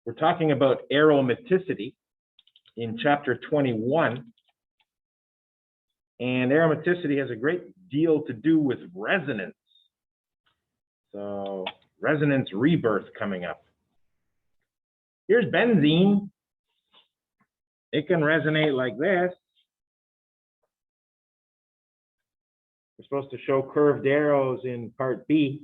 We're talking about aromaticity in chapter 21. And aromaticity has a great deal to do with resonance. So resonance rebirth coming up. Here's benzene. It can resonate like this. We're supposed to show curved arrows in part B.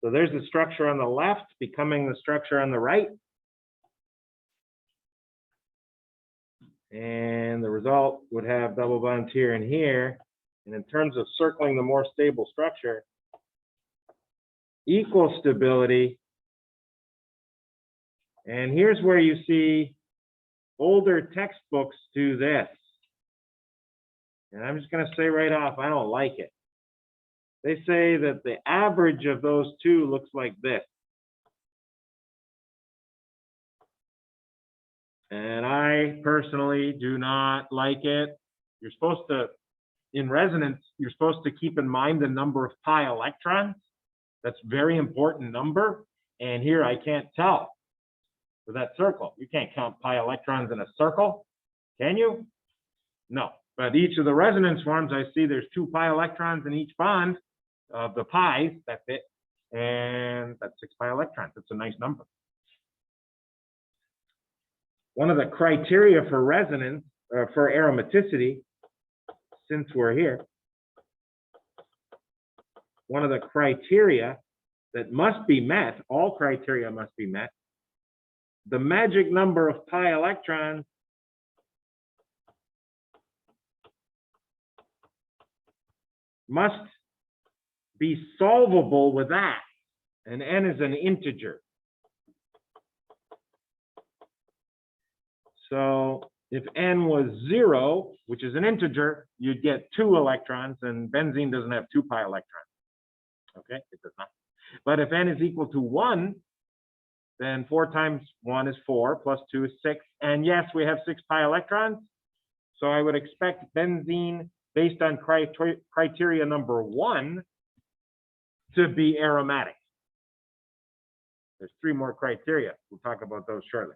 So there's the structure on the left becoming the structure on the right. And the result would have double bonds here and here. And in terms of circling the more stable structure, equal stability. And here's where you see older textbooks do this. And I'm just going to say right off, I don't like it. They say that the average of those two looks like this. And I personally do not like it. You're supposed to, in resonance, you're supposed to keep in mind the number of pi electrons. That's a very important number. And here I can't tell for that circle. You can't count pi electrons in a circle, can you? No. But each of the resonance forms, I see there's 2 pi electrons in each bond of the pi's, that's it. And that's 6 pi electrons. That's a nice number. One of the criteria for resonance, for aromaticity, since we're here, one of the criteria that must be met, all criteria must be met, the magic number of pi electrons must be solvable with that, and n is an integer. So if n was 0, which is an integer, you'd get 2 electrons, and benzene doesn't have 2 pi electrons. Okay, it does not. But if n is equal to 1, then 4 times 1 is 4, plus 2 is 6. And yes, we have 6 pi electrons. So I would expect benzene, based on criteria number 1, to be aromatic. There's 3 more criteria. We'll talk about those shortly.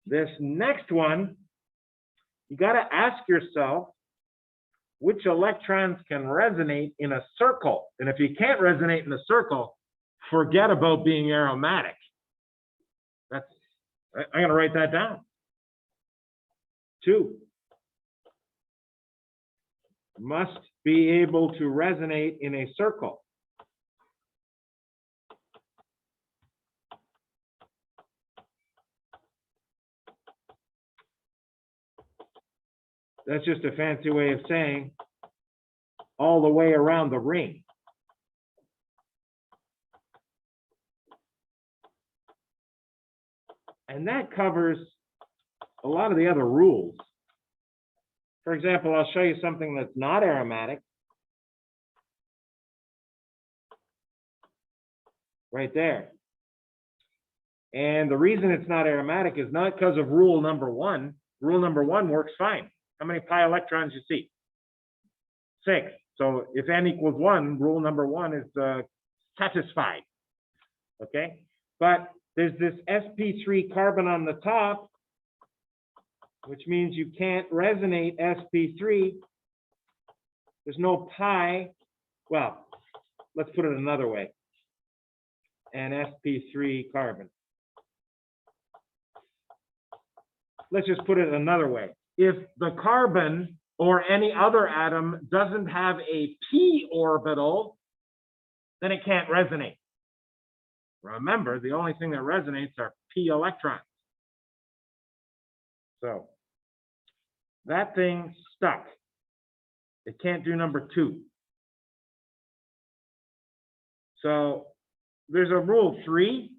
This next one, you got to ask yourself which electrons can resonate in a circle. And if you can't resonate in a circle, forget about being aromatic. I'm going to write that down. 2 must be able to resonate in a circle. That's just a fancy way of saying all the way around the ring. And that covers a lot of the other rules. For example, I'll show you something that's not aromatic. Right there. And the reason it's not aromatic is not because of rule number 1. Rule number 1 works fine. How many pi electrons you see? 6. So if n equals 1, rule number 1 is satisfied. Okay? But there's this sp3 carbon on the top, which means you can't resonate sp3. There's no pi. Well, let's put it another way. And sp3 carbon. Let's just put it another way. If the carbon or any other atom doesn't have a p orbital, then it can't resonate. Remember, the only thing that resonates are p electrons. So that thing stuck. It can't do number 2. So there's a rule 3,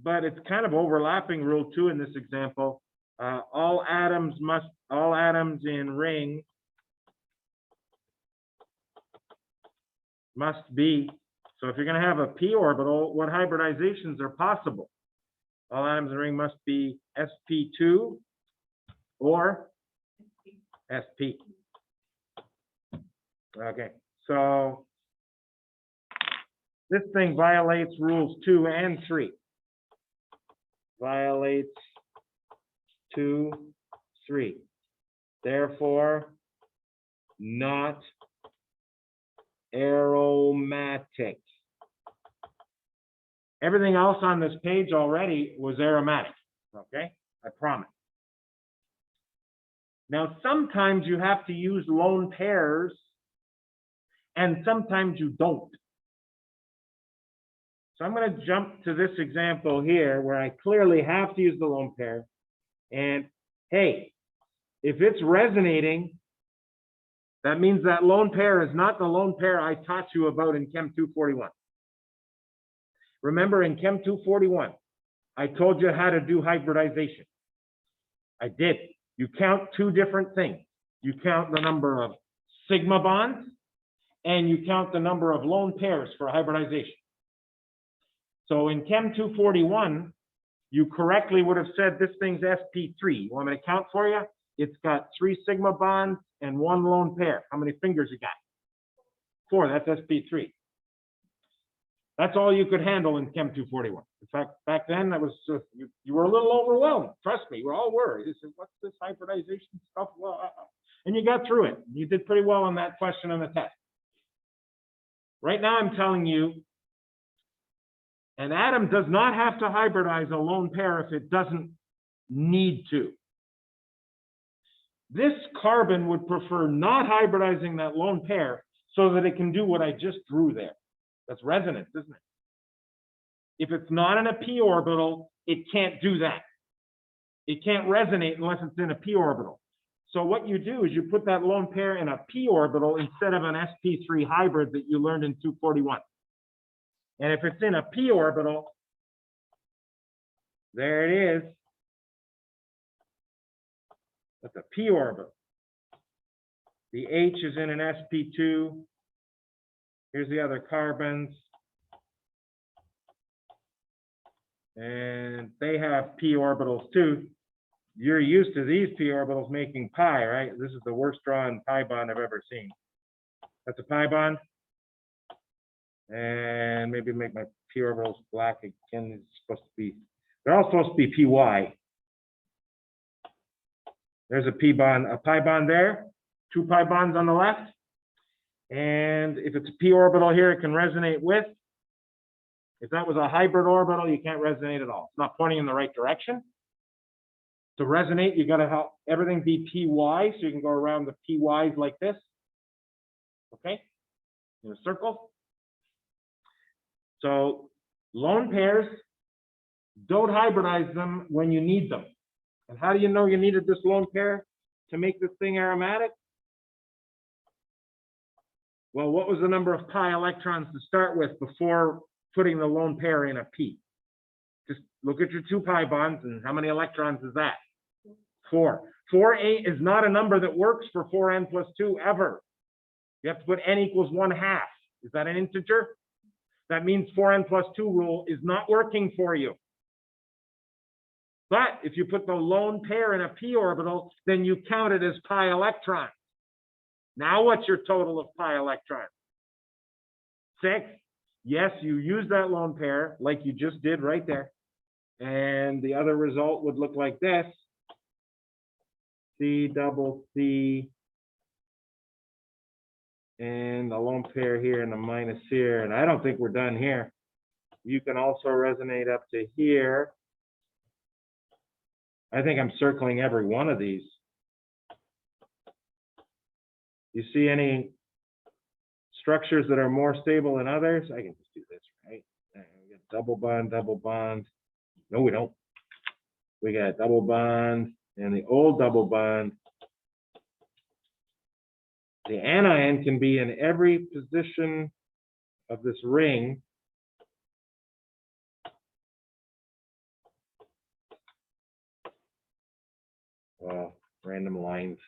but it's kind of overlapping rule 2 in this example. All atoms in ring must be, so if you're going to have a p orbital, what hybridizations are possible? All atoms in ring must be sp2 or sp. Okay, so This thing violates rules 2 and 3. Violates 2, 3. Therefore, not aromatic. Everything else on this page already was aromatic, okay? I promise. Now, sometimes you have to use lone pairs, and sometimes you don't. So I'm going to jump to this example here where I clearly have to use the lone pair. And hey, if it's resonating, that means that lone pair is not the lone pair I taught you about in Chem 241. Remember, in Chem 241, I told you how to do hybridization. I did. You count two different things. You count the number of sigma bonds, and you count the number of lone pairs for hybridization. So in Chem 241, you correctly would have said this thing's sp3. You want me to count for you? It's got 3 sigma bonds and 1 lone pair. How many fingers you got? 4, that's sp3. That's all you could handle in Chem 241. In fact, back then, that was just, you were a little overwhelmed. Trust me, we're all worried. You said, what's this hybridization stuff? Well, and you got through it. You did pretty well on that question on the test. Right now, I'm telling you, an atom does not have to hybridize a lone pair if it doesn't need to. This carbon would prefer not hybridizing that lone pair so that it can do what I just drew there. That's resonance, isn't it? If it's not in a p orbital, it can't do that. It can't resonate unless it's in a p orbital. So what you do is you put that lone pair in a p orbital instead of an sp3 hybrid that you learned in 241. And if it's in a p orbital, there it is. That's a p orbital. The H is in an sp2. Here's the other carbons. And they have p orbitals too. You're used to these p orbitals making pi, right? This is the worst drawn pi bond I've ever seen. That's a pi bond. And maybe make my p orbitals black again. It's supposed to be, they're all supposed to be py. There's a p bond, a pi bond there, 2 pi bonds on the left. And if it's a p orbital here, it can resonate with. If that was a hybrid orbital, you can't resonate at all. It's not pointing in the right direction. To resonate, you got to have everything be py, so you can go around the py's like this. Okay, in a circle. So lone pairs, don't hybridize them when you need them. And how do you know you needed this lone pair to make this thing aromatic? Well, what was the number of pi electrons to start with before putting the lone pair in a p? Just look at your 2 pi bonds and how many electrons is that? 4. 4a is not a number that works for 4n plus 2 ever. You have to put n equals 1/2. Is that an integer? That means 4n plus 2 rule is not working for you. But if you put the lone pair in a p orbital, then you count it as pi electrons. Now what's your total of pi electrons? 6. Yes, you use that lone pair like you just did right there. And the other result would look like this. C double C and the lone pair here and the minus here. And I don't think we're done here. You can also resonate up to here. I think I'm circling every one of these. You see any structures that are more stable than others? I can just do this, right? We got double bond, double bond. No, we don't. We got double bond and the old double bond. The anion can be in every position of this ring. Well, random lines.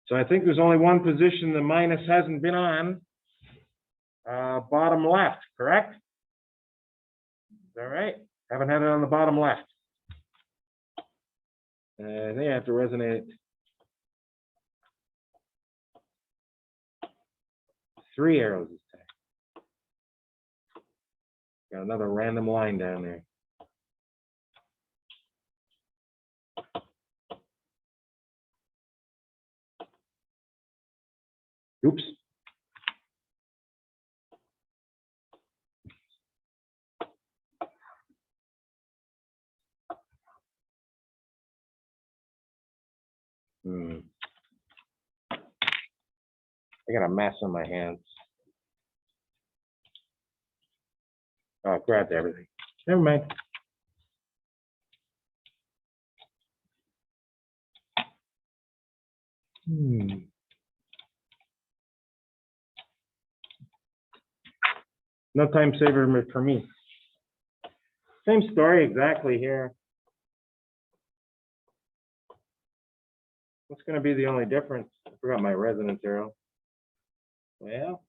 So I think there's only one position the minus hasn't been on, bottom left, correct? All right, haven't had it on the bottom left. And they have to resonate 3 arrows this time. Got another random line down there. Oops. I got a mess on my hands. Oh, I grabbed everything. Never mind. No time saver for me. Same story exactly here. What's going to be the only difference? I forgot my resonance arrow. Well,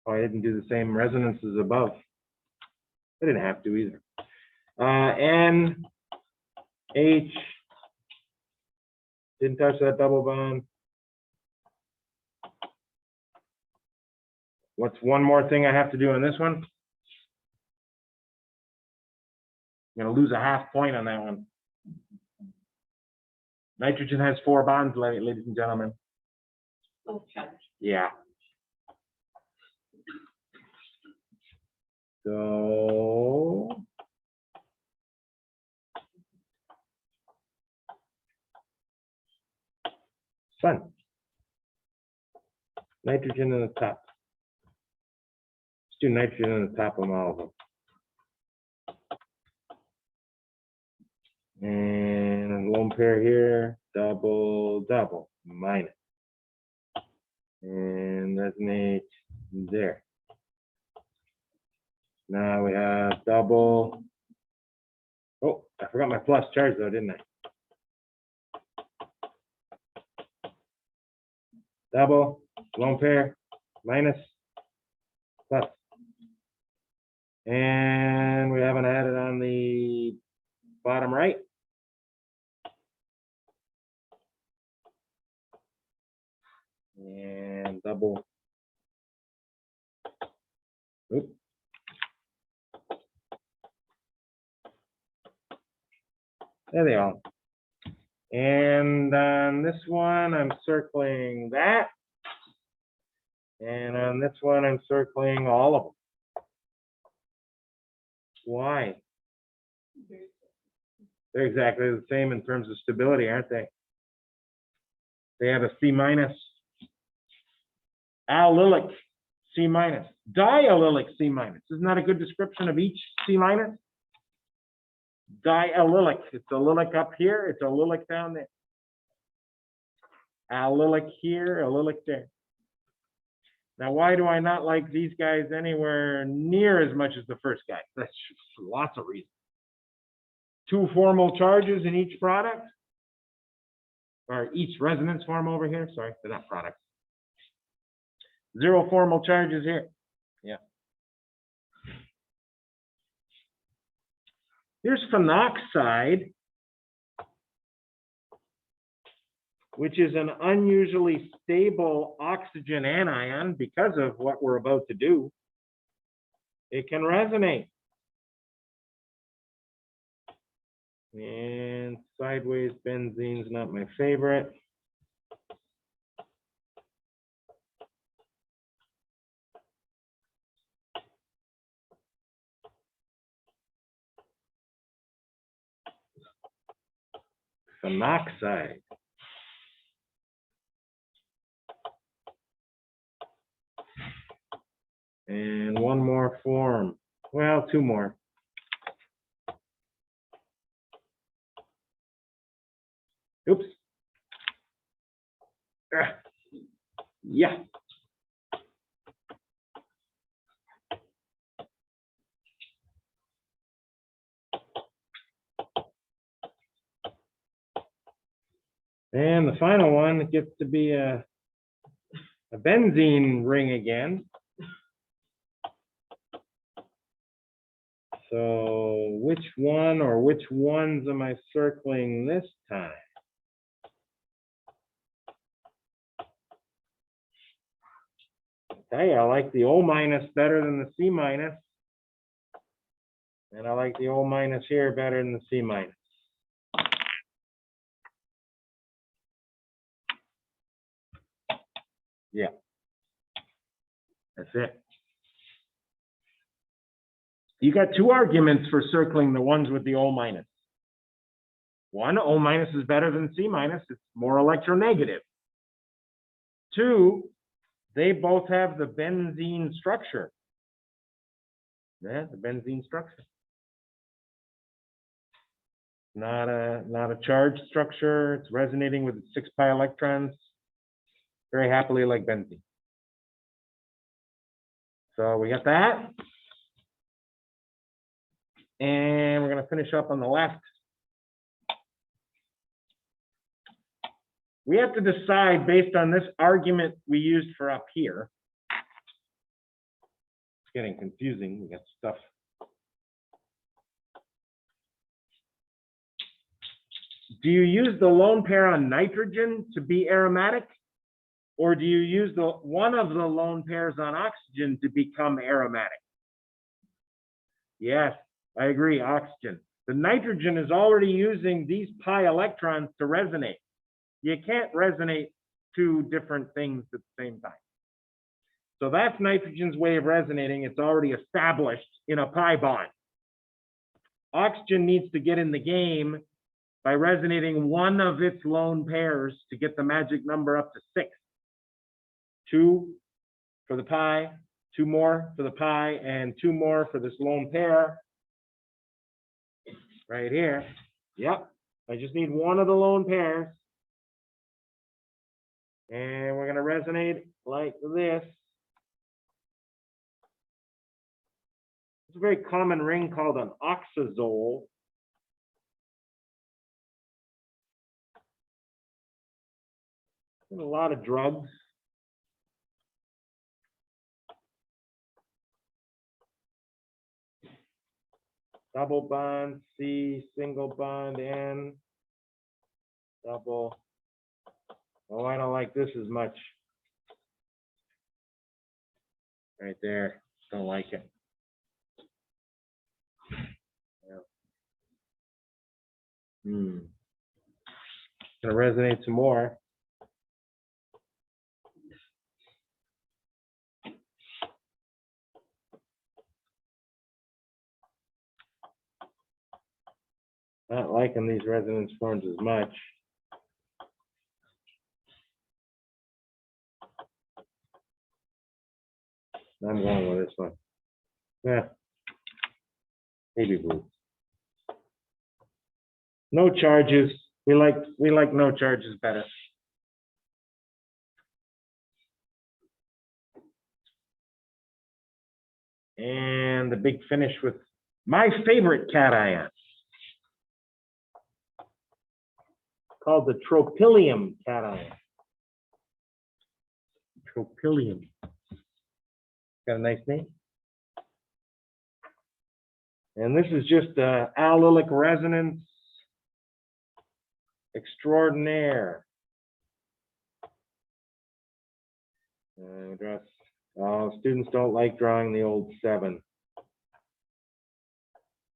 oh, I didn't do the same resonance as above. I didn't have to either. N, H, didn't touch that double bond. What's one more thing I have to do on this one? I'm going to lose a half point on that one. Nitrogen has 4 bonds, ladies and gentlemen. Okay. Yeah. So sun. Nitrogen in the top. Let's do nitrogen in the top of all of them. And a lone pair here, double, double, minus. And resonate there. Now we have double. Oh, I forgot my plus charge though, didn't I? Double, lone pair, minus, plus. And we haven't added on the bottom right. And double. Oop. There they are. And on this one, I'm circling that. And on this one, I'm circling all of them. Why? They're exactly the same in terms of stability, aren't they? They have a C minus. Allylic C minus. Diallylic C minus. Isn't that a good description of each C minus? Diallylic. It's allylic up here. It's allylic down there. Allylic here, allylic there. Now, why do I not like these guys anywhere near as much as the first guy? That's just lots of reasons. 2 formal charges in each product, or each resonance form over here. Sorry, they're not products. 0 formal charges here. Yeah. Here's phenoxide, which is an unusually stable oxygen anion because of what we're about to do. It can resonate. And sideways benzene's not my favorite. Phenoxide. And one more form. Well, 2 more. Oops. Yeah. And the final one gets to be a benzene ring again. So which one or which ones am I circling this time? Tell you, I like the O minus better than the C minus. And I like the O minus here better than the C minus. Yeah. That's it. You got two arguments for circling the ones with the O minus. One, O minus is better than C minus. It's more electronegative. Two, they both have the benzene structure. Yeah, the benzene structure. Not a charged structure. It's resonating with 6 pi electrons. Very happily like benzene. So we got that. And we're going to finish up on the left. We have to decide based on this argument we used for up here. It's getting confusing. We got stuff. Do you use the lone pair on nitrogen to be aromatic? Or do you use one of the lone pairs on oxygen to become aromatic? Yes, I agree, oxygen. The nitrogen is already using these pi electrons to resonate. You can't resonate two different things at the same time. So that's nitrogen's way of resonating. It's already established in a pi bond. Oxygen needs to get in the game by resonating one of its lone pairs to get the magic number up to 6. 2 for the pi, 2 more for the pi, and 2 more for this lone pair. Right here. Yep. I just need one of the lone pairs. And we're going to resonate like this. It's a very common ring called an oxazole. And a lot of drugs. Double bond C, single bond N, double. Oh, I don't like this as much. Right there, don't like it. Yeah. Gonna resonate some more. Not liking these resonance forms as much. I'm going with this one. Yeah. Baby blue. No charges. We like no charges better. And the big finish with my favorite cation, called the tropylium cation. Tropylium. Got a nice name. And this is just allylic resonance extraordinaire. Students don't like drawing the old 7.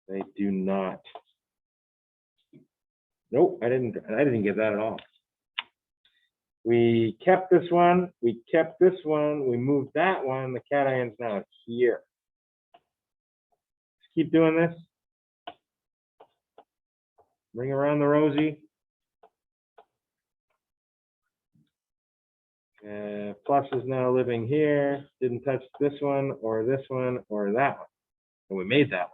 They do not. Nope, I didn't get that at all. We kept this one, we kept this one, we moved that one, the cation's now here. Just keep doing this. Bring around the rosy. Plus is now living here. Didn't touch this one or that one. And we made that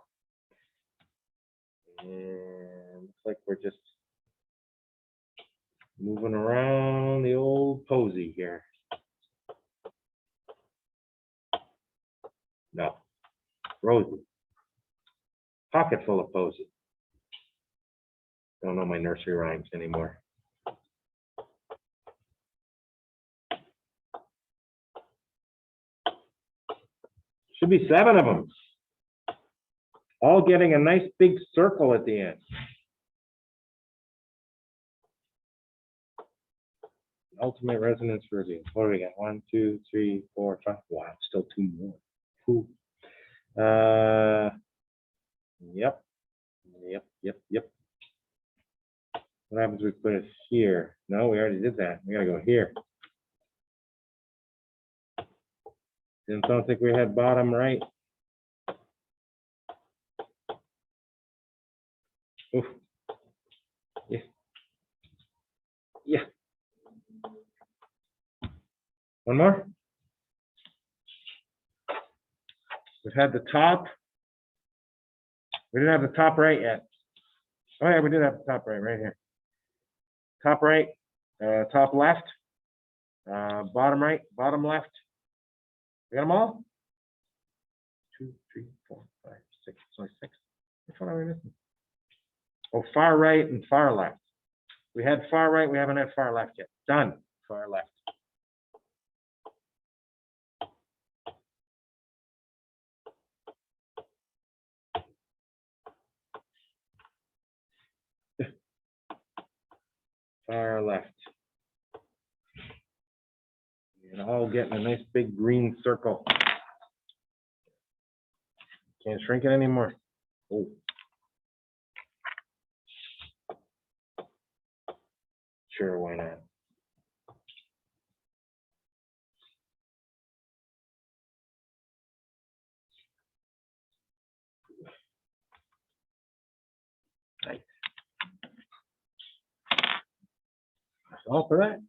one. And looks like we're just moving around the old posy here. No, rosy. Pocket full of posy. Don't know my nursery rhymes anymore. Should be 7 of them. All getting a nice big circle at the end. Ultimate resonance review. What do we got? 1, 2, 3, 4, 5. Wow, still 2 more. Cool. Yep. What happens if we put it here? No, we already did that. We gotta go here. Don't think we had bottom right. Oof. Yeah. One more. We've had the top. We didn't have the top right yet. Oh yeah, we did have the top right here. Top right, top left, bottom right, bottom left. We got them all? 2, 3, 4, 5, 6. It's only 6. Which one are we missing? Oh, far right and far left. We had far right, we haven't had far left yet. Done. Far left. Far left. And all getting a nice big green circle. Can't shrink it anymore. Oh. Sure, why not? Right. That's all for that.